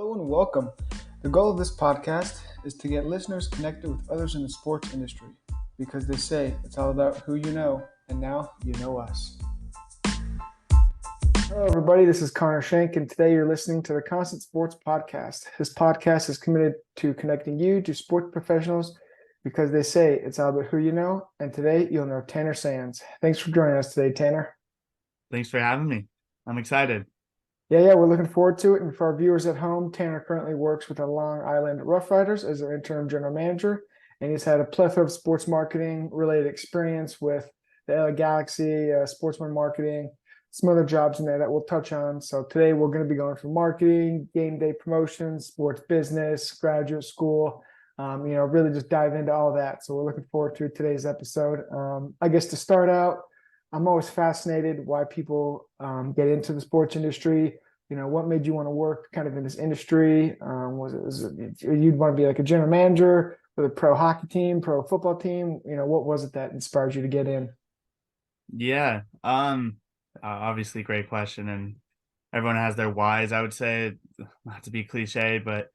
Hello and welcome. The goal of this podcast is to get listeners connected with others in the sports industry because they say it's all about who you know, and now you know us. Hello, everybody. This is Connor Shank, and today you're listening to the Constant Sports Podcast. This podcast is committed to connecting you to sports professionals because they say it's all about who you know, and today you'll know Tanner Sands. Thanks for joining us today, Tanner. Thanks for having me. I'm excited. Yeah, we're looking forward to it. And for our viewers at home, Tanner currently works with the Long Island Rough Riders as their interim general manager, and he's had a plethora of sports marketing related experience with the LA Galaxy, sportsman marketing, some other jobs in there that we'll touch on. So today we're going to be going from marketing, game day promotions, sports business, graduate school, really just dive into all that. So we're looking forward to today's episode. I guess to start out, I'm always fascinated why people get into the sports industry. You know, what made you want to work kind of in this industry? Was it you'd want to be like a general manager with a pro hockey team, pro football team? You know, what was it that inspired you to get in? Yeah. Obviously great question, and everyone has their whys. I would say, not to be cliche, but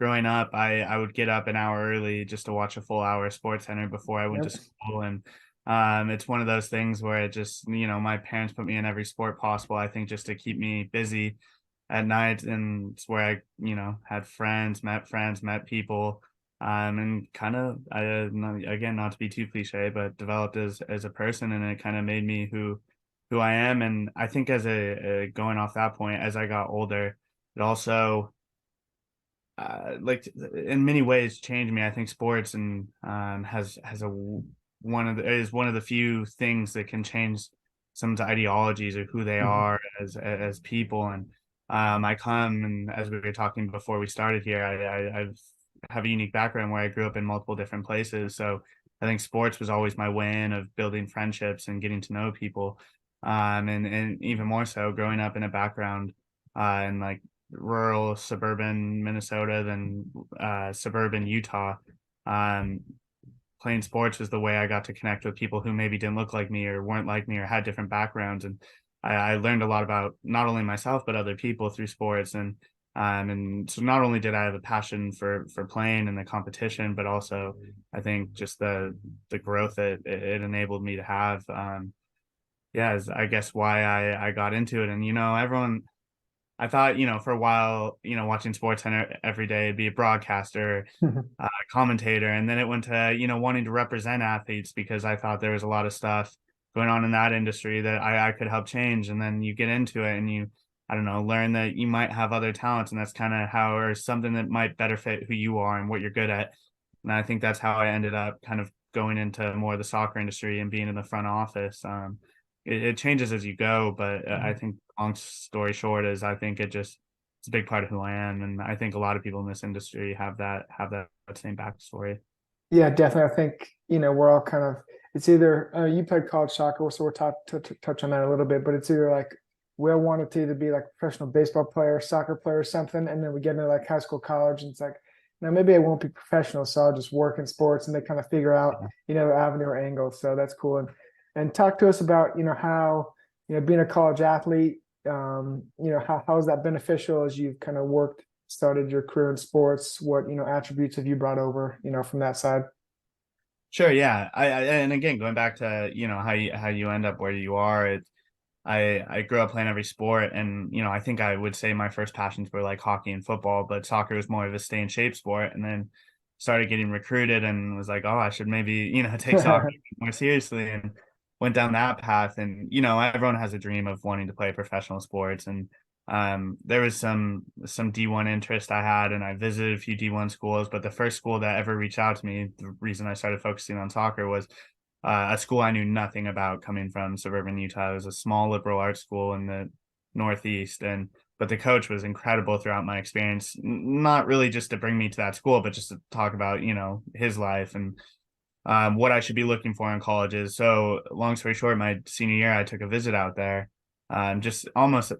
growing up, I would get up an hour early just to watch a full hour of Sports Center before I went to Yep. school. And it's one of those things where it just, my parents put me in every sport possible, I think, just to keep me busy at night. And it's where I, had friends, met people, and kind of, again, not to be too cliche, but developed as a person, and it kind of made me who I am. And I think as a going off that point, as I got older, it also like in many ways changed me. I think sports and has a one of the few things that can change someone's ideologies or who they Mhm. are as people. And I come, and as we were talking before we started here, I've have a unique background where I grew up in multiple different places. So I think sports was always my way in of building friendships and getting to know people. And even more so growing up in a background in like rural suburban Minnesota than suburban Utah. Um, Playing sports was the way I got to connect with people who maybe didn't look like me or weren't like me or had different backgrounds. And I learned a lot about not only myself, but other people through sports. And so not only did I have a passion for playing and the competition, but also I think just the growth that it enabled me to have. Yeah, is I guess why I got into it. And, everyone, I thought, for a while, watching Sports Center every day, be a broadcaster, commentator, and then it went to, wanting to represent athletes because I thought there was a lot of stuff going on in that industry that I could help change. And then you get into it and I don't know, learn that you might have other talents, and that's kind of how, or something that might better fit who you are and what you're good at. And I think that's how I ended up kind of going into more of the soccer industry and being in the front office. It changes as you go, but I think long story short is I think it's a big part of who I am, and I think a lot of people in this industry have that same backstory. Yeah, definitely. I think, we're all kind of, it's either you played college soccer, so we'll touch on that a little bit, but it's either like we all wanted to either be like a professional baseball player, soccer player, or something, and then we get into like high school, college, and it's like, maybe I won't be professional, so I'll just work in sports, and they kind of figure out, avenue or angle. So that's cool. And talk to us about, how, being a college athlete, how is that beneficial as you've kind of started your career in sports? What, attributes have you brought over, from that side? Sure, yeah. And again, going back to, how you end up where you are, I grew up playing every sport, and I think I would say my first passions were like hockey and football, but soccer was more of a stay in shape sport. And then started getting recruited and was like, oh, I should maybe take soccer more seriously, and went down that path. And everyone has a dream of wanting to play professional sports. And there was some D1 interest I had, and I visited a few D1 schools. But the first school that ever reached out to me, the reason I started focusing on soccer, was a school I knew nothing about coming from suburban Utah. It was a small liberal arts school in the Northeast, but the coach was incredible throughout my experience. Not really just to bring me to that school, but just to talk about his life and what I should be looking for in colleges. So long story short, my senior year, I took a visit out there, just almost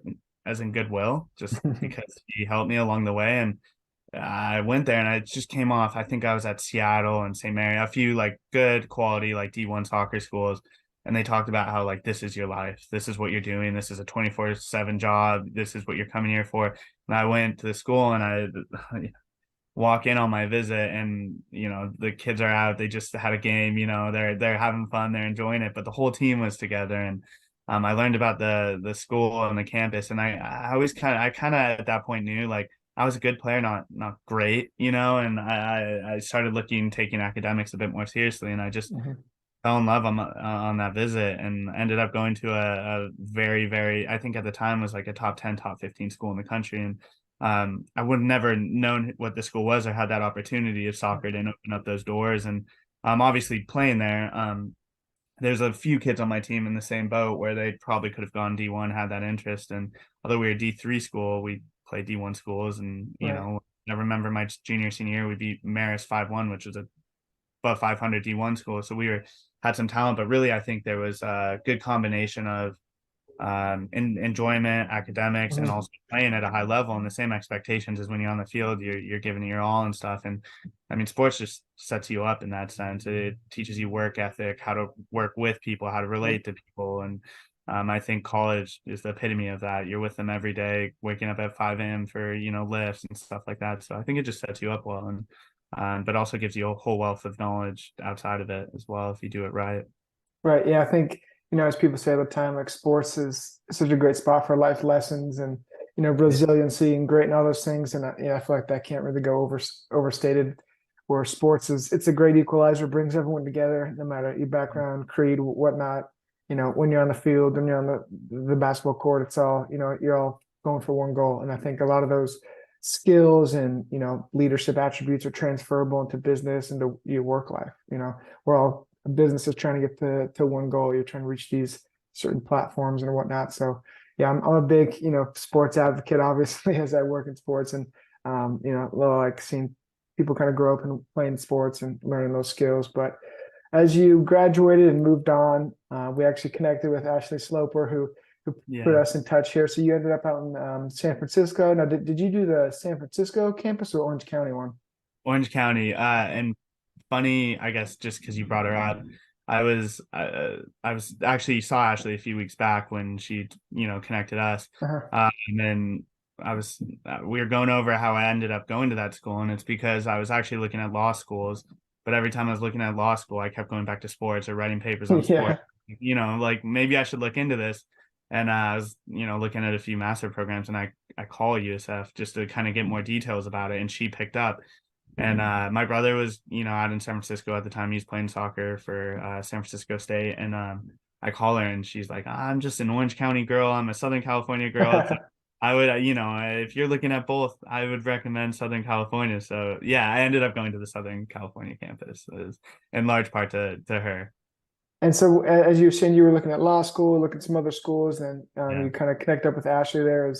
as in goodwill, just because he helped me along the way. And I went there and I just came off. I think I was at Seattle and St. Mary, a few like good quality like D1 soccer schools. and they talked about how like this is your life, this is what you're doing, this is a 24/7 job, this is what you're coming here for. And I went to the school and I walk in on my visit, and the kids are out, they just had a game, they're having fun, they're enjoying it, but the whole team was together. And I learned about the school and the campus, and I always kind of at that point knew like I was a good player, not great, and I started taking academics a bit more seriously, and I just Mhm. fell in love on that visit, and ended up going to a very, very, I think at the time was like a top 10, top 15 school in the country. And I would have never known what the school was or had that opportunity if soccer didn't open up those doors. And obviously playing there, there's a few kids on my team in the same boat where they probably could have gone D1, had that interest. And although we were a D3 school, we played D1 schools. And, Right. I remember my junior, senior year, we beat Marist 5-1, which was a above 500 D1 school. So we had some talent, but really I think there was a good combination of enjoyment, academics, and Mhm. also playing at a high level, and the same expectations as when you're on the field, you're giving it your all and stuff. And I mean, sports just sets you up in that sense. It teaches you work ethic, how to work with people, how to relate to people. And I think college is the epitome of that. You're with them every day, waking up at 5 a.m. for, lifts and stuff like that. So I think it just sets you up well, and but also gives you a whole wealth of knowledge outside of it as well if you do it right. Right. Yeah. I think, as people say all the time, like sports is such a great spot for life lessons and, Yeah. resiliency and great and all those things. And I feel like that can't really go overstated. Where sports it's a great equalizer, brings everyone together, no matter your background, creed, whatnot. When you're on the field, when you're on the basketball court, it's all, you're all going for one goal. And I think a lot of those skills and, leadership attributes are transferable into business and to your work life. We're all businesses trying to get to one goal. You're trying to reach these certain platforms and whatnot. So yeah, I'm a big, sports advocate, obviously, as I work in sports, and like seeing people kind of grow up and playing sports and learning those skills. But as you graduated and moved on, we actually connected with Ashley Sloper, who put Yeah. us in touch here. So you ended up out in San Francisco. Now, did you do the San Francisco campus or Orange County one? Orange County. And funny, I guess, just because you brought her up, I was actually saw Ashley a few weeks back when she, connected us. Uh-huh. And then I was we were going over how I ended up going to that school, and it's because I was actually looking at law schools, but every time I was looking at law school, I kept going back to sports or writing papers on Yeah. sport. Like maybe I should look into this. And I was, looking at a few master programs, and I call USF just to kind of get more details about it, and she picked up. And my brother was, out in San Francisco at the time. He's playing soccer for San Francisco State. And I call her, and she's like, I'm just an Orange County girl. I'm a Southern California girl. It's, I would, if you're looking at both, I would recommend Southern California. So yeah, I ended up going to the Southern California campus, in large part to her. And so, as you were saying, you were looking at law school, looking at some other schools, and Yeah. you kind of connect up with Ashley there.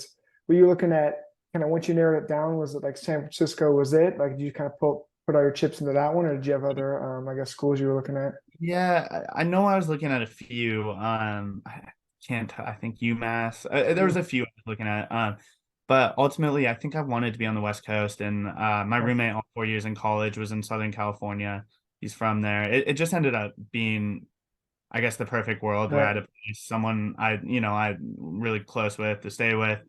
Were you looking at kind of once you narrowed it down? Was it like San Francisco? Was it like did you kind of put all your chips into that one, or did you have other, I guess, schools you were looking at? Yeah, I know I was looking at a few. I can't. I think UMass. There was Mhm. a few I was looking at. But ultimately, I think I wanted to be on the West Coast. And my Okay. roommate all 4 years in college was in Southern California. He's from there. It just ended up being, I guess, the perfect world where I Right. had someone I really close with to stay with.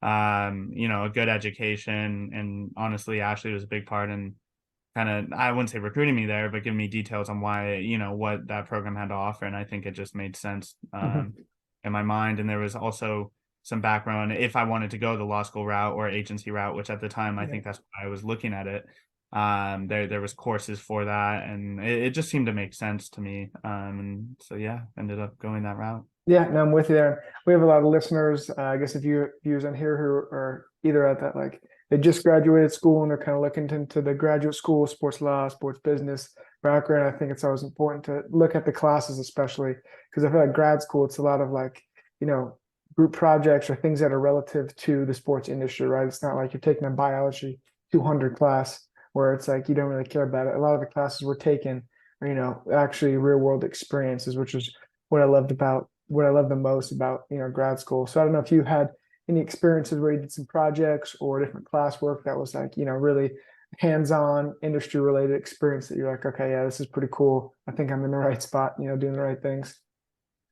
A good education, and honestly, Ashley was a big part in kind of, I wouldn't say recruiting me there, but giving me details on why, what that program had to offer. And I think it just made sense Mhm. in my mind. And there was also some background if I wanted to go the law school route or agency route, which at the time I Yeah. think that's why I was looking at it. There was courses for that, and it just seemed to make sense to me. And so yeah, ended up going that route. Yeah, no, I'm with you there. We have a lot of listeners. I guess if you viewers on here who are either at that like they just graduated school and they're kind of looking into the graduate school, sports law, sports business background. I think it's always important to look at the classes, especially because I feel like grad school, it's a lot of like, you know, group projects or things that are relative to the sports industry, right? It's not like you're taking a biology 200 class where it's like you don't really care about it. A lot of the classes we're taking are, actually real world experiences, which is what I love the most about, grad school. So I don't know if you had any experiences where you did some projects or different classwork that was like, really hands-on industry related experience that you're like, okay, yeah, this is pretty cool. I think I'm in the right spot, doing the right things.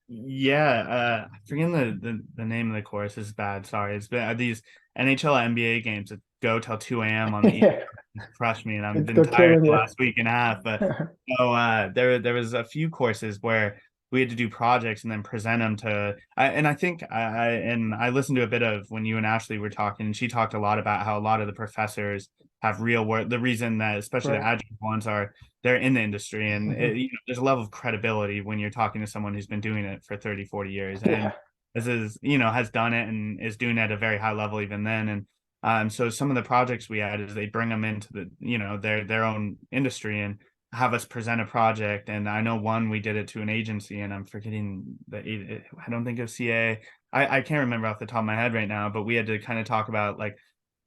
Yeah, I forget the name of the course. This is bad. Sorry. It's been these NHL NBA games that go till 2 a.m. on the East Yeah, Coast crush me, and I've been they're tired killing the you. last week and a half. But no, there was a few courses where we had to do projects and then present them to. And I think I listened to a bit of when you and Ashley were talking, and she talked a lot about how a lot of the professors have real work. The reason that especially the Right. adjunct ones are they're in the industry, and Hmm. there's a level of credibility when you're talking to someone who's been doing it for 30, 40 years, and Yeah. this is has done it and is doing it at a very high level even then. And so some of the projects we had is they bring them into the their own industry and have us present a project. And I know one we did it to an agency, and I'm forgetting I don't think it was CA. I can't remember off the top of my head right now, but we had to kind of talk about like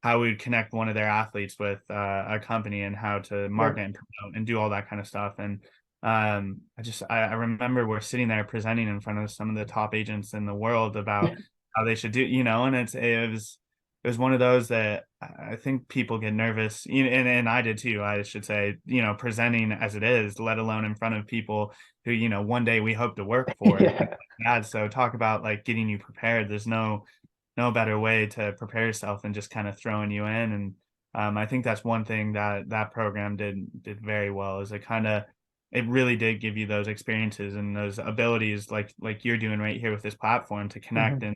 how we would connect one of their athletes with a company and how to Right. market and promote and do all that kind of stuff. And I remember we're sitting there presenting in front of some of the top agents in the world about how they should do, and it was one of those that I think people get nervous, and I did too, I should say, presenting as it is, let alone in front of people who, one day we hope to work for and things Yeah. like that. So talk about like getting you prepared. There's no better way to prepare yourself than just kind of throwing you in. And I think that's one thing that that program did very well is it really did give you those experiences and those abilities like you're doing right here with this platform to connect Hmm.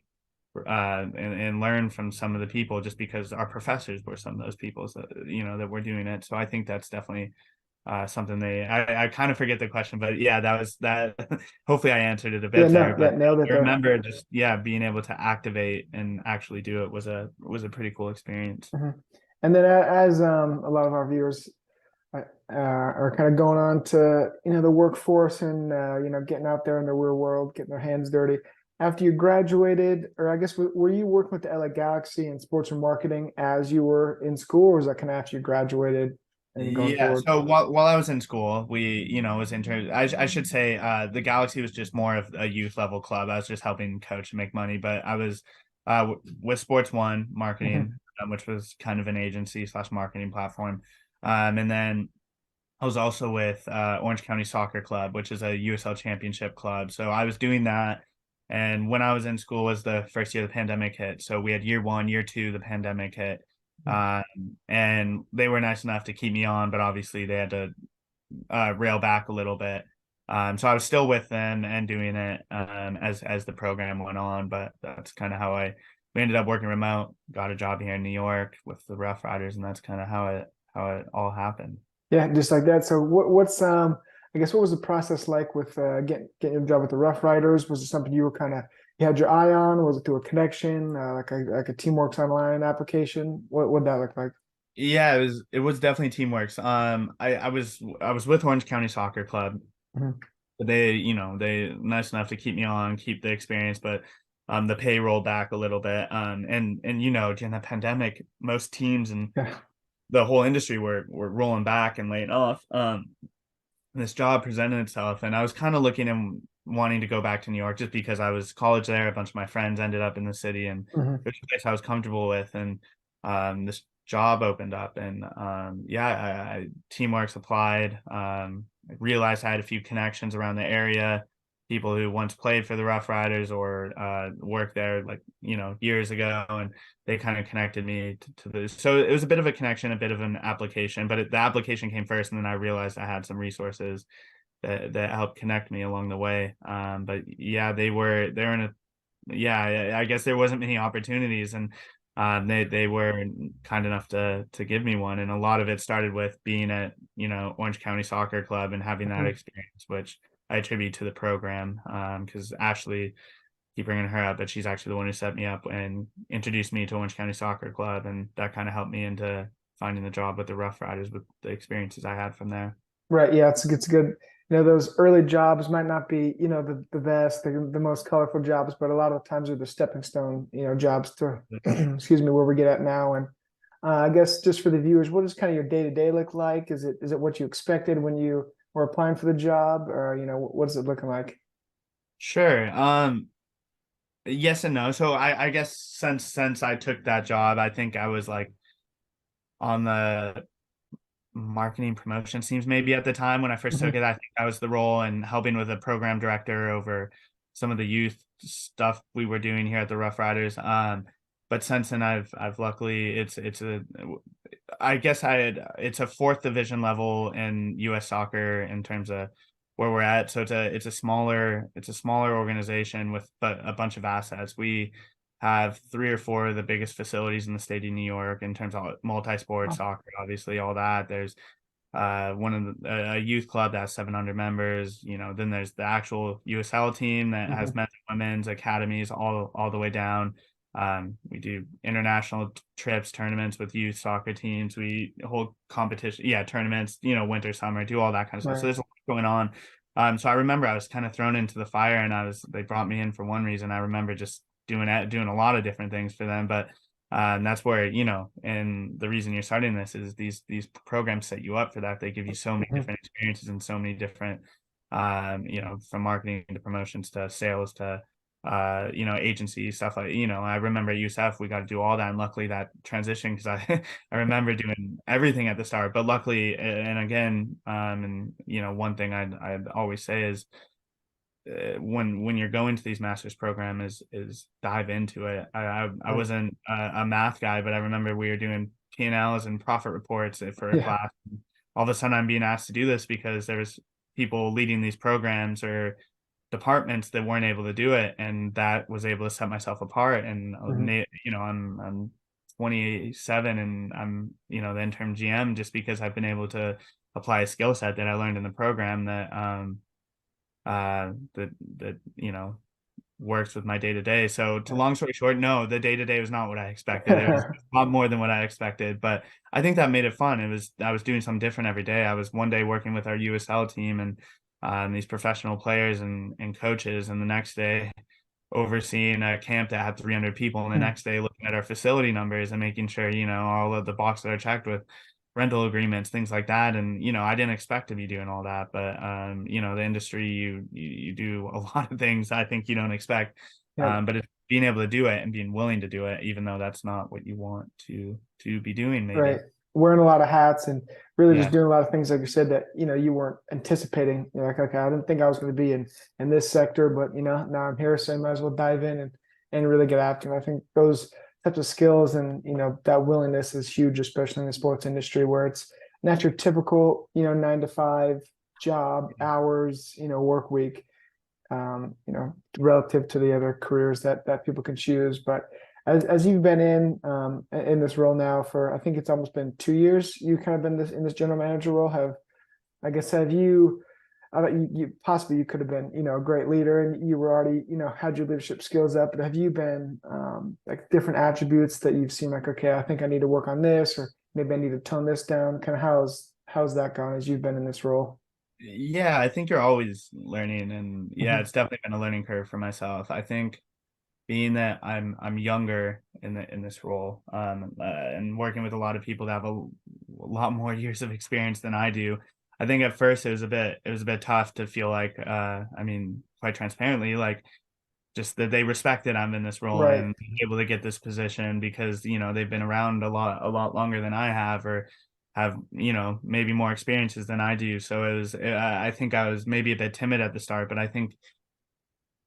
and learn from some of the people just because our professors were some of those people that were doing it. So I think that's definitely something I kind of forget the question, but yeah, that was that. Hopefully, I answered it a Yeah. bit there. No. Yeah. But Nailed it I there. remember just being able to activate and actually do it was a pretty cool experience. Hmm. And then as a lot of our viewers are kind of going on to the workforce and getting out there in the real world, getting their hands dirty. After you graduated, or I guess were you working with the LA Galaxy in sports and marketing as you were in school, or was that kind of after you graduated and going Yeah, forward? so while I was in school, we, was I should say the Galaxy was just more of a youth level club. I was just helping coach and make money, but I was with Sports One Hmm. Marketing, which was kind of an agency slash marketing platform. And then I was also with Orange County Soccer Club, which is a USL Championship club. So I was doing that. And when I was in school was the first year the pandemic hit. So we had year one, year two, the pandemic hit. Um, and they were nice enough to keep me on, but obviously they had to rail back a little bit. So I was still with them and doing it as the program went on, but that's kind of how we ended up working remote, got a job here in New York with the Rough Riders, and that's kind of how it all happened. Yeah, just like that. So what's I guess what was the process like with getting a job with the Rough Riders? Was it something you were kind of you had your eye on? Was it through a connection, like a Teamworks Online application? What that look like? Yeah, it was definitely teamwork. I was with Orange County Soccer Club. Mhm. But they nice enough to keep me on, keep the experience, but the pay rolled back a little bit. And during the pandemic, most teams and Yeah. the whole industry were rolling back and laying off. This job presented itself, and I was kind of looking and wanting to go back to New York just because I was college there. A bunch of my friends ended up in the city, and Mhm. it was a place I was comfortable with. And this job opened up, and yeah, Teamworks applied. I realized I had a few connections around the area, people who once played for the Rough Riders or worked there like years ago, and they kind of connected me to this. So it was a bit of a connection, a bit of an application, but the application came first, and then I realized I had some resources that helped connect me along the way. But yeah, they're in a yeah, I guess there wasn't many opportunities, and they were kind enough to give me one, and a lot of it started with being at Orange County Soccer Club and having that Mhm. experience, which I attribute to the program because Ashley keep bringing her up, but she's actually the one who set me up and introduced me to Orange County Soccer Club, and that kind of helped me into finding the job with the Rough Riders with the experiences I had from there. Right. Yeah, it's good. Those early jobs might not be, the best, the most colorful jobs, but a lot of the times are the stepping stone, jobs to, excuse me, where we get at now. And I guess just for the viewers, what does kind of your day to day look like? Is it what you expected when you were applying for the job, or what is it looking like? Sure. Yes and no. So I guess since I took that job, I think I was like on the marketing promotion teams maybe at the time when I first took Mhm. it. I think that was the role and helping with a program director over some of the youth stuff we were doing here at the Rough Riders. But since then I've luckily it's a I guess I had it's a fourth division level in US soccer in terms of where we're at. So it's a smaller organization with but a bunch of assets. We have three or four of the biggest facilities in the state of New York in terms of multi-sport Oh, soccer, obviously all that. There's one of a youth club that has 700 members. Then there's the actual USL team that has mhm. men's and women's academies all the way down. We do international trips, tournaments with youth soccer teams. We hold competition, yeah, tournaments, winter, summer, do all that kind of stuff. So Right. there's a lot going on. So I remember I was kind of thrown into the fire, and they brought me in for one reason. I remember just doing a lot of different things for them, but that's where, and the reason you're starting this is these programs set you up for that. They give you so many Mhm. different experiences and so many different, from marketing to promotions to sales to, agency stuff like, I remember at USF, we got to do all that. And luckily that transition, because I, I remember doing everything at the start, but luckily, and again, one thing I'd always say is, when you're going to these master's program is dive into it. I Right. wasn't a math guy, but I remember we were doing P&Ls and profit reports for a Yeah. class. All of a sudden, I'm being asked to do this because there was people leading these programs or departments that weren't able to do it, and that was able to set myself apart. And Mhm. I'm 27, and I'm the interim GM just because I've been able to apply a skill set that I learned in the program that works with my day to day. So to Right. long story short, no, the day to day was not what I expected. It was a lot more than what I expected, but I think that made it fun. I was doing something different every day. I was one day working with our USL team and these professional players and coaches, and the next day overseeing a camp that had 300 people, and the Mm. next day looking at our facility numbers and making sure all of the boxes are checked with rental agreements, things like that. And I didn't expect to be doing all that, but the industry, you do a lot of things I think you don't expect. Yep. But it's being able to do it and being willing to do it, even though that's not what you want to be doing, Right. maybe. Wearing a lot of hats and really just Yeah. doing a lot of things, like you said, that you weren't anticipating. You're like, okay, I didn't think I was going to be in this sector, but now I'm here, so I might as well dive in and really get after it. I think those types of skills and that willingness is huge, especially in the sports industry where it's not your typical 9 to 5 job hours, work week, relative to the other careers that people can choose. But as you've been in this role now for, I think it's almost been 2 years, you kind of been in this general manager role. Have you? You possibly you could have been a great leader and you were already had your leadership skills up, but have you been like different attributes that you've seen like, okay, I think I need to work on this, or maybe I need to tone this down? Kind of how's that gone as you've been in this role? Yeah, I think you're always learning, and yeah, Mhm. it's definitely been a learning curve for myself. I think being that I'm younger in this role, and working with a lot of people that have a lot more years of experience than I do. I think at first it was a bit tough to feel like, quite transparently, like just that they respected I'm in this role Right. and able to get this position because they've been around a lot longer than I have, or have maybe more experiences than I do. So I think I was maybe a bit timid at the start, but I think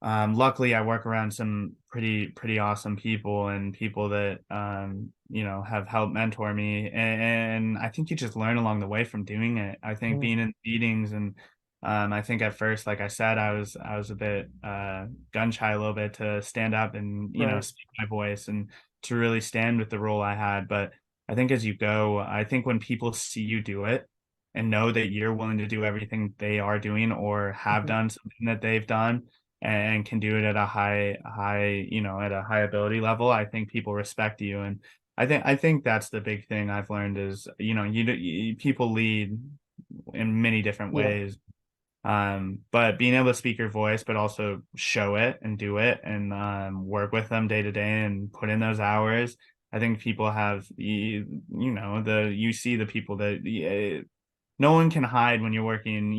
luckily I work around some pretty awesome people, and people that have helped mentor me, and I think you just learn along the way from doing it. I think Mhm. being in meetings, and I think at first, like I said, I was a bit gun shy a little bit to stand up and Right. speak my voice and to really stand with the role I had. But I think as you go, I think when people see you do it and know that you're willing to do everything they are doing or have Mhm. done something that they've done and can do it at a at a high ability level, I think people respect you. And I think that's the big thing I've learned is, people lead in many different Yeah. ways. But being able to speak your voice, but also show it and do it and work with them day to day and put in those hours. I think people have, you see the people that, no one can hide when you're working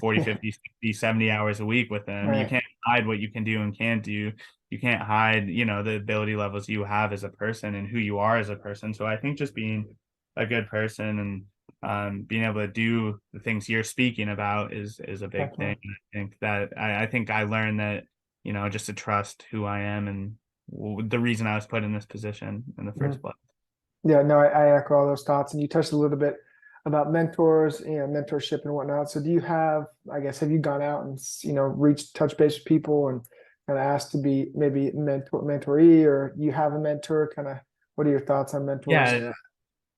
40, Yeah. 50, 60, 70 hours a week with them. You Right. can't hide what you can do and can't do. You can't hide the ability levels you have as a person and who you are as a person. So I think just being a good person and being able to do the things you're speaking about is a big thing. Definitely. I think I learned that just to trust who I am and the reason I was put in this position in the first Mhm. place. Yeah, no, I echo all those thoughts. And you touched a little bit about mentors, mentorship and whatnot. So do you have, I guess, have you gone out and, reached touch base with people and kind of asked to be maybe mentoree, or you have a mentor? Kind of, what are your thoughts on mentors? Yeah,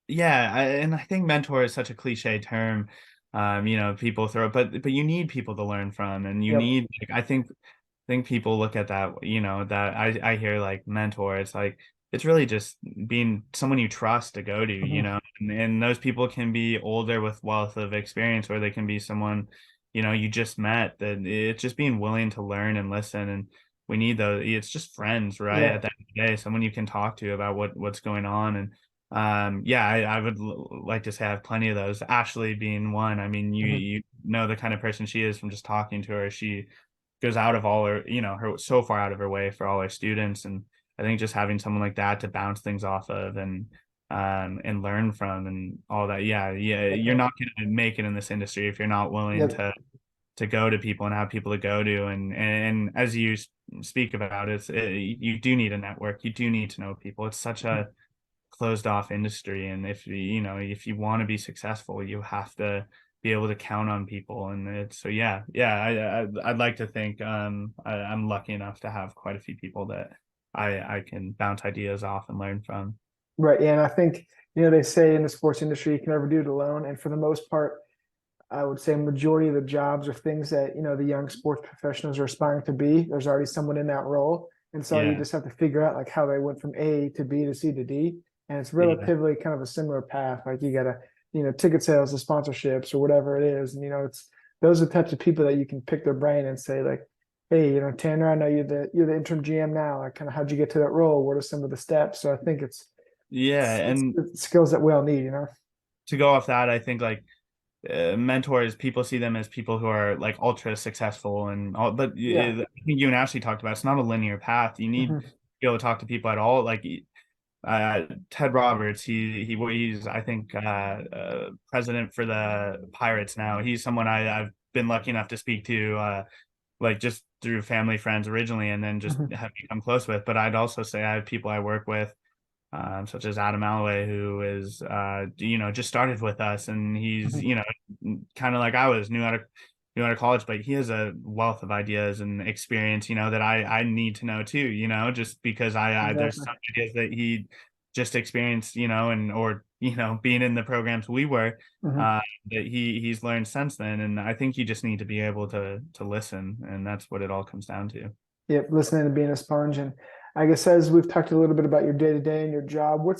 yeah, and I think mentor is such a cliche term. People throw, but you need people to learn from, and you Yep. need, like, I think people look at that, that I hear like mentor. It's like it's really just being someone you trust to go to, Mhm. and those people can be older with wealth of experience, or they can be someone, you just met. That it's just being willing to learn and listen, and we need those. It's just friends, right? Yeah. At the end of the day, someone you can talk to about what's going on, and yeah, I would like to say I have plenty of those. Ashley being one. I mean, you Mhm. you know the kind of person she is from just talking to her. She goes out of all her, her so far out of her way for all her students. And I think just having someone like that to bounce things off of and learn from and all that. Yeah, yeah. You're Definitely. not gonna make it in this industry if you're not willing Yep. to go to people and have people to go to. And as you speak about you do need a network. You do need to know people. It's such a closed off industry, and if you want to be successful, you have to be able to count on people. And it's so yeah, I'd like to think I'm lucky enough to have quite a few people that I can bounce ideas off and learn from. Right. Yeah. And I think, they say in the sports industry, you can never do it alone. And for the most part, I would say majority of the jobs are things that, the young sports professionals are aspiring to be. There's already someone in that role. And so you Yeah, just have to figure out like how they went from A to B to C to D. And it's yeah, relatively kind of a similar path. Like you gotta, ticket sales to sponsorships or whatever it is. And it's those are the types of people that you can pick their brain and say, like, hey, Tanner, I know you're the interim GM now. Like kind of how'd you get to that role? What are some of the steps? So I think it's yeah. And it's skills that we all need. to go off that, I think like mentors, people see them as people who are like ultra successful and all, but Yeah. I think you and Ashley talked about it's not a linear path. You need to Mhm. be able to talk to people at all. Like Ted Roberts, he's I think president for the Pirates now. He's someone I've been lucky enough to speak to, like just through family friends originally, and then just Mhm. have become close with. But I'd also say I have people I work with, such as Adam Alloway, who is just started with us, and he's Mhm. kind of like I was new out of college, but he has a wealth of ideas and experience, that I need to know too, just because I there's Exactly. some ideas that he just experienced, and or being in the programs we were, Mhm. uh, that he's learned since then, and I think you just need to be able to listen, and that's what it all comes down to. Yep, listening and being a sponge. And I guess as we've talked a little bit about your day to day and your job, what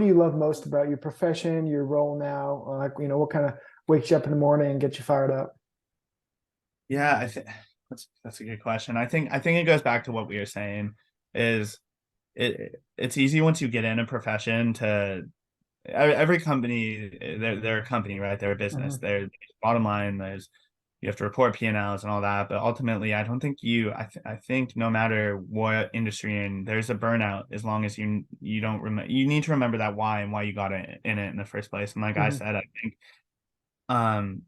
do you love most about your profession, your role now? Like, what kind of wakes you up in the morning and gets you fired up? Yeah, I think that's a good question. I think it goes back to what we were saying is it's easy once you get in a profession to every company, they're a company, right? They're a business. Mhm. Their bottom line, there's you have to report P&Ls and all that, but ultimately I don't think I think no matter what industry you're in, there's a burnout as long as you don't remember, you need to remember that why and why you got in it in the first place. And like I Mhm. said, I think um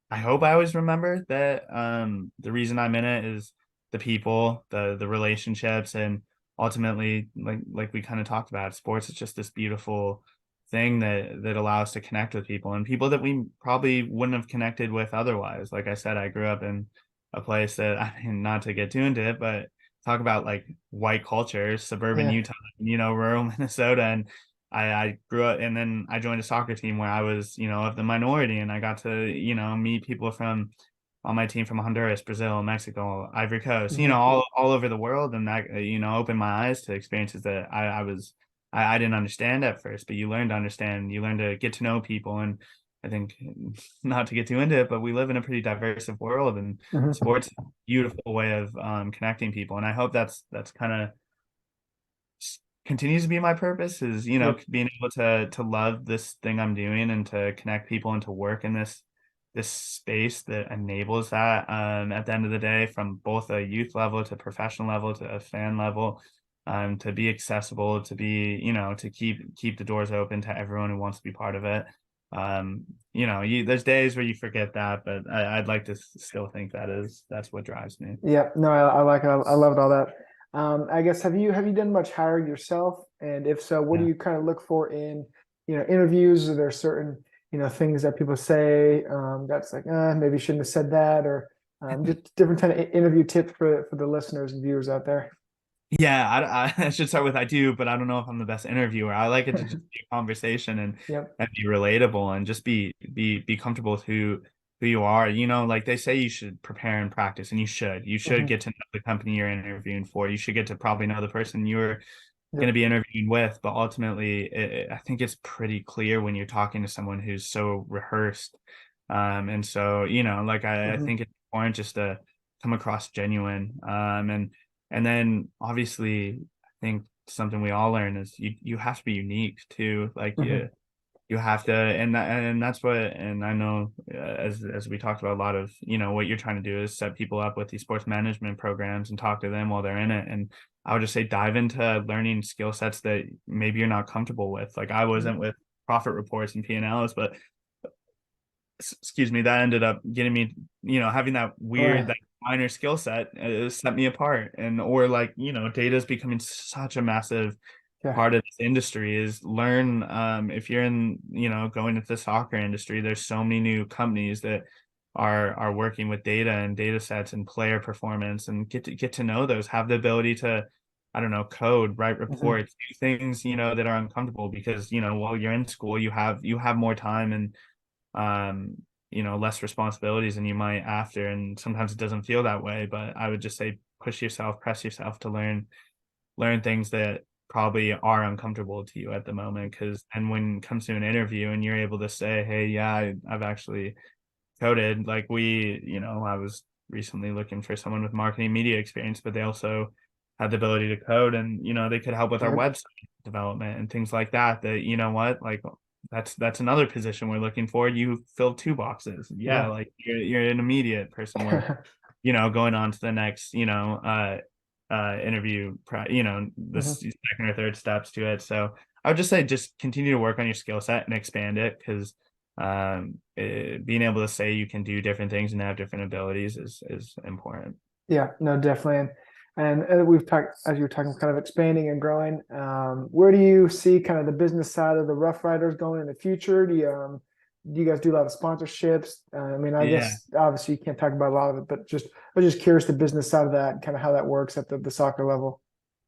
I hope I always remember that the reason I'm in it is the people, the relationships, and ultimately like we kind of talked about, sports is just this beautiful thing that allows to connect with people and people that we probably wouldn't have connected with otherwise. Like I said, I grew up in a place that I mean not to get too into it, but talk about like white culture, suburban Yeah. Utah, rural Minnesota, and I grew up and then I joined a soccer team where I was, of the minority and I got to, meet people from on my team from Honduras, Brazil, Mexico, Ivory Coast, Mhm. all over the world. And that, opened my eyes to experiences that I didn't understand at first, but you learn to understand, you learn to get to know people. And I think not to get too into it, but we live in a pretty diverse world and Mhm. sports is a beautiful way of connecting people. And I hope that's kind of continues to be my purpose is Yep. being able to love this thing I'm doing and to connect people and to work in this space that enables that at the end of the day from both a youth level to professional level to a fan level, to be accessible, to be to keep the doors open to everyone who wants to be part of it. there's days where you forget that, but I'd like to still think that's what drives me. Yeah, no, I like it. I loved all that. I guess have you done much hiring yourself? And if so, what do Yeah. you kind of look for in, interviews? Are there certain, things that people say that's like, maybe shouldn't have said that, or just different kind of interview tips for the listeners and viewers out there? Yeah, I should start with I do, but I don't know if I'm the best interviewer. I like it to just be a conversation Yep. and be relatable and just be comfortable with who you are. Like they say you should prepare and practice, and you should. You should Hmm. get to know the company you're interviewing for. You should get to probably know the person you're going to Yep. be interviewing with. But ultimately, I think it's pretty clear when you're talking to someone who's so rehearsed. And so, like I Hmm. think it's important just to come across genuine. And then obviously, I think something we all learn is you have to be unique too. Like Hmm. you have to, and that's what, and I know as we talked about a lot of, what you're trying to do is set people up with these sports management programs and talk to them while they're in it. And I would just say dive into learning skill sets that maybe you're not comfortable with. Like I wasn't with profit reports and P&Ls, but excuse me, that ended up getting me, having that weird, Right. that minor skill set set me apart. And, or like, data is becoming such a massive Yeah. part of this industry is learn, if you're in, going into the soccer industry, there's so many new companies that are working with data and data sets and player performance, and get to know those, have the ability to, I don't know, code, write Hmm. reports, do things, that are uncomfortable because, while you're in school, you have more time and um less responsibilities than you might after, and sometimes it doesn't feel that way, but I would just say push yourself, press yourself to learn things that probably are uncomfortable to you at the moment, because and when it comes to an interview and you're able to say, hey, yeah, I've actually coded, like I was recently looking for someone with marketing media experience, but they also had the ability to code, and they could help with our Yep. website development and things like that, what, like that's another position we're looking for. You filled two boxes. Yeah, Yeah. like you're an immediate person. We're going on to the next, interview, the Hmm. second or third steps to it. So I would just say just continue to work on your skill set and expand it, because being able to say you can do different things and have different abilities is important. Yeah, no, definitely. And we've talked, as you were talking, kind of expanding and growing. Where do you see kind of the business side of the Rough Riders going in the future? Do you guys do a lot of sponsorships? I mean, I Yeah. guess obviously you can't talk about a lot of it, but I was just curious the business side of that and kind of how that works at the soccer level.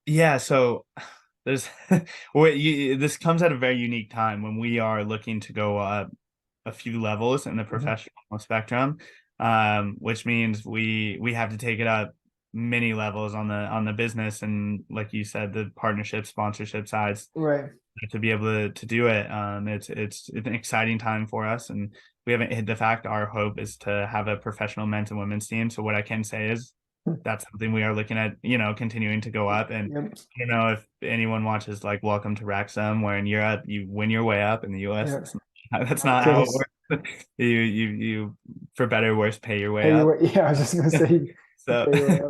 Yeah, so there's this comes at a very unique time when we are looking to go up a few levels in the Hmm. professional spectrum, which means we have to take it up many levels on the business and, like you said, the partnership sponsorship sides Right. to be able to do it. It's an exciting time for us, and we haven't hit the fact. Our hope is to have a professional men's and women's team. So what I can say is that's something we are looking at, continuing to go up. And Yep. I don't know if anyone watches like Welcome to Wrexham, where in Europe you win your way up. In the US, Yeah. that's Not the not how it case. works. You for better or worse pay your way Pay your up. way. Yeah, I was just gonna say you So pay your way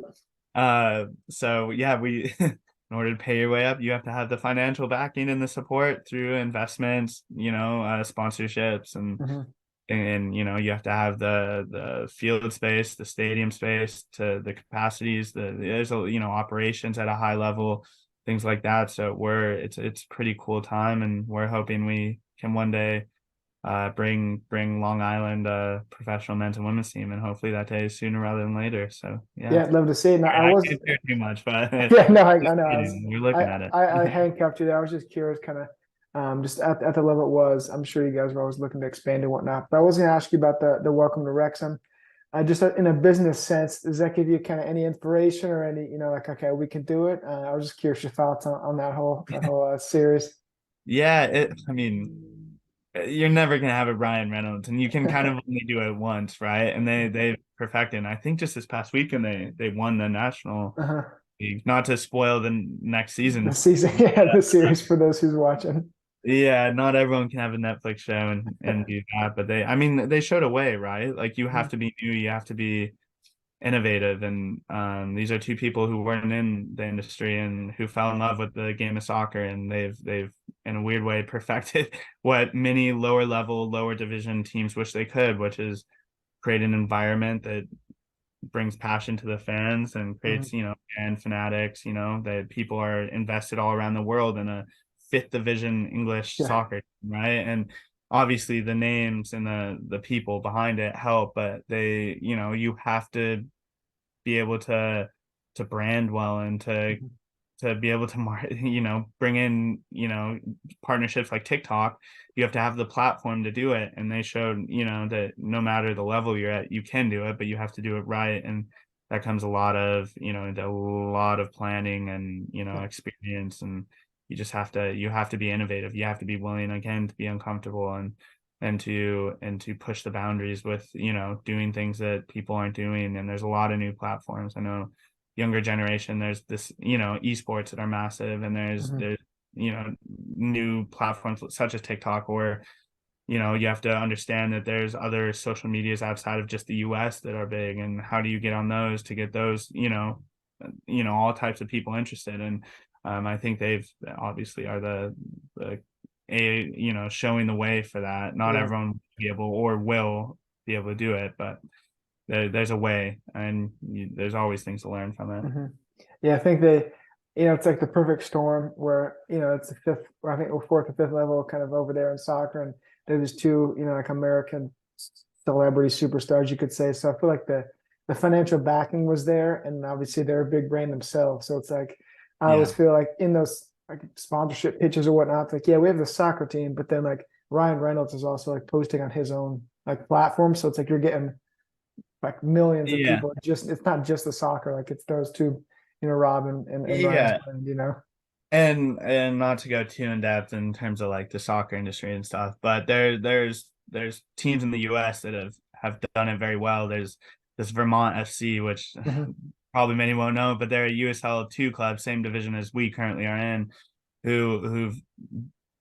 up. so yeah, we in order to pay your way up, you have to have the financial backing and the support through investments, sponsorships, Hmm. and you have to have the field space, the stadium space, to the capacities, there's operations at a high level, things like that. So it's a pretty cool time, and we're hoping we can one day bring Long Island professional men's and women's team, and hopefully that day is sooner rather than later. So yeah. Yeah, I'd love to see it. And Sorry, I I was can't share too much, but Yeah, no, I just know. kidding. We're I, looking at it. I handcuffed you there. I was just curious, kind of, just at the level it was. I'm sure you guys were always looking to expand and whatnot. But I was going to ask you about the welcome to Wrexham. Just in a business sense, does that give you kind of any inspiration or any, like, okay, we can do it? I was just curious your thoughts on that whole series. Yeah, I mean, you're never gonna have a Ryan Reynolds, and you can kind of only do it once, right? And they perfected. And I think just this past weekend they won the national Uh-huh. league. Not to spoil the next The season. season, yeah, the series for those who's watching. Yeah, not everyone can have a Netflix show and do that, but I mean, they showed a way, right? Like you have Mhm. to be new, you have to be innovative. And these are two people who weren't in the industry and who fell in love with the game of soccer, and they've in a weird way perfected what many lower level, lower division teams wish they could, which is create an environment that brings passion to the fans and Mhm. creates, fan fanatics, that people are invested all around the world in a fifth division English Yeah. soccer, right? And obviously the names and the people behind it help, but they, you have to be able to brand well and Mhm. to be able to bring in partnerships like TikTok. You have to have the platform to do it, and they showed that no matter the level you're at, you can do it, but you have to do it right. And that comes a lot of a lot of planning and Yeah. experience. And you have to be innovative. You have to be willing, again, to be uncomfortable and to push the boundaries with doing things that people aren't doing. And there's a lot of new platforms. I know younger generation, there's this esports that are massive, and there's Mhm. there's new platforms such as TikTok, or you have to understand that there's other social medias outside of just the US that are big, and how do you get on those to get those all types of people interested. And I think they've obviously are the showing the way for that. Not Yeah. everyone will be able or will be able to do it, but there's a way, and there's always things to learn from it. Mhm. Yeah, I think it's like the perfect storm where, it's the fifth, or I think or fourth or fifth level kind of over there in soccer. And there's two, like American celebrity superstars, you could say. So I feel like the financial backing was there, and obviously they're a big brand themselves. So it's like, I always Yeah. feel like in those like sponsorship pitches or whatnot, it's like, yeah, we have the soccer team, but then like Ryan Reynolds is also like posting on his own like platform. So it's like you're getting like millions of Yeah. people. Just it's not just the soccer, like it's those two, Rob and Ryan's Yeah. brand. And not to go too in depth in terms of like the soccer industry and stuff, but there's teams in the US that have done it very well. There's this Vermont FC, which Mhm. probably many won't know, but they're a USL 2 club, same division as we currently are in, who've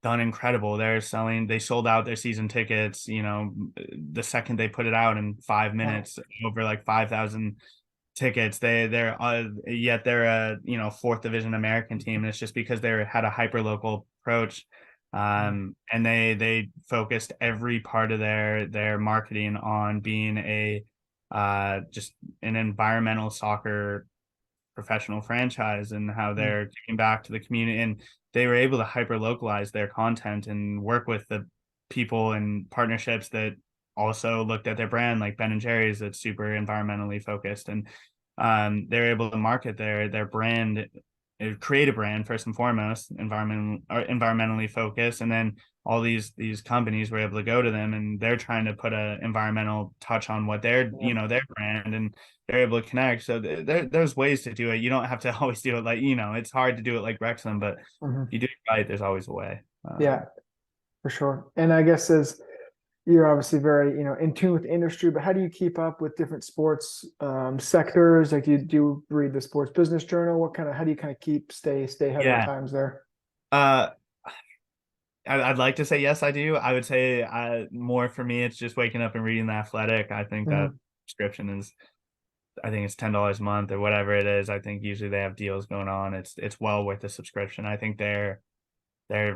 done incredible. They sold out their season tickets, the second they put it out in 5 minutes, over like 5,000 tickets. They're a fourth division American team, and it's just because they had a hyper local approach. And they focused every part of their marketing on being a just an environmental soccer professional franchise, and how Mhm. they're giving back to the community. And they were able to hyper localize their content and work with the people and partnerships that also looked at their brand, like Ben and Jerry's, that's super environmentally focused. And they're able to market their brand, create a brand first and foremost, environmentally focused. And then all these companies were able to go to them, and they're trying to put a environmental touch on what Yeah. their brand, and they're able to connect. So there's ways to do it. You don't have to always do it like, it's hard to do it like Wrexham, but if Mhm. you do it right, there's always a way. Yeah, for sure. And I guess as you're obviously very, in tune with the industry, but how do you keep up with different sports sectors? Like, do you read the Sports Business Journal? How do you kind of stay ahead of the Yeah. times there? Uh, I'd like to say yes, I do. I would say more for me, it's just waking up and reading The Athletic. I think that Mhm. subscription is, I think it's $10 a month or whatever it is. I think usually they have deals going on. It's well worth the subscription. I think they're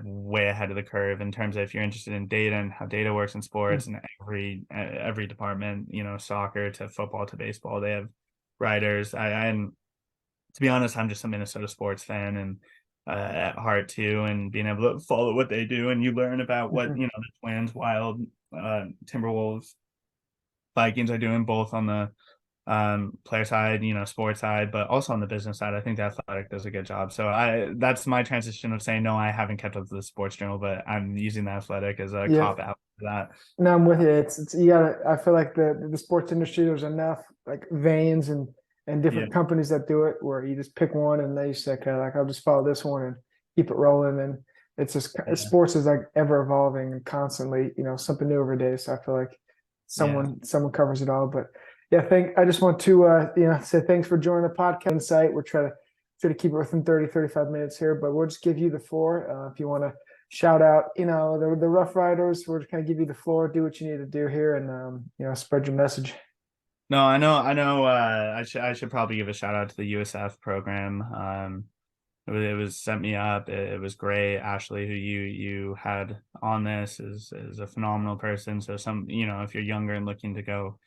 way ahead of the curve in terms of, if you're interested in data and how data works in sports, and every department, soccer to football to baseball, they have writers. And to be honest, I'm just a Minnesota sports fan, and at heart too, and being able to follow what they do, and you learn about what Mhm. the Twins, Wild, Timberwolves, Vikings are doing, both on the player side, sports side, but also on the business side. I think the Athletic does a good job. So that's my transition of saying no, I haven't kept up to the Sports Journal, but I'm using the Athletic as a Yeah. cop out for that. No, I'm with you. It's you gotta. I feel like the sports industry, there's enough like veins and Yeah, different companies that do it where you just pick one and they say, okay, like I'll just follow this one and keep it rolling. And it's just yeah, sports is like ever evolving and constantly, something new every day. So I feel like yeah. someone covers it all. But yeah, I just want to say thanks for joining the podcast insight. We're try to keep it within 30-35 minutes here, but we'll just give you the floor if you want to shout out, the Rough Riders. We're just kind of give you the floor, do what you need to do here, and spread your message. No, I know. I should probably give a shout out to the USF program. It was set me up. It was great. Ashley, who you had on this, is a phenomenal person. So if you're younger and looking to go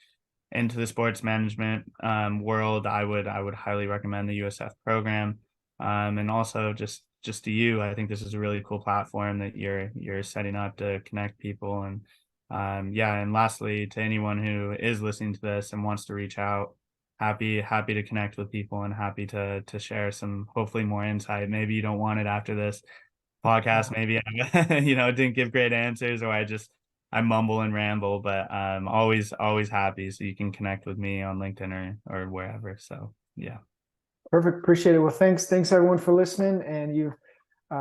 into the sports management world, I would highly recommend the USF program. And also just to you, I think this is a really cool platform that you're setting up to connect people. And yeah, and lastly, to anyone who is listening to this and wants to reach out, happy to connect with people and happy to share some hopefully more insight. Maybe you don't want it after this podcast. Maybe I didn't give great answers, or I mumble and ramble, but I'm always happy. So you can connect with me on LinkedIn or wherever. So yeah. Perfect. Appreciate it. Well, thanks everyone for listening. And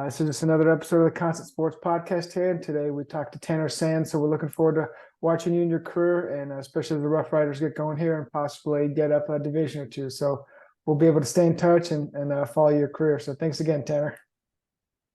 this is just another episode of the Constant Sports Podcast here. And today we talked to Tanner Sands. So we're looking forward to watching you in your career, and especially as the Rough Riders get going here and possibly get up a division or two. So we'll be able to stay in touch and follow your career. So thanks again, Tanner.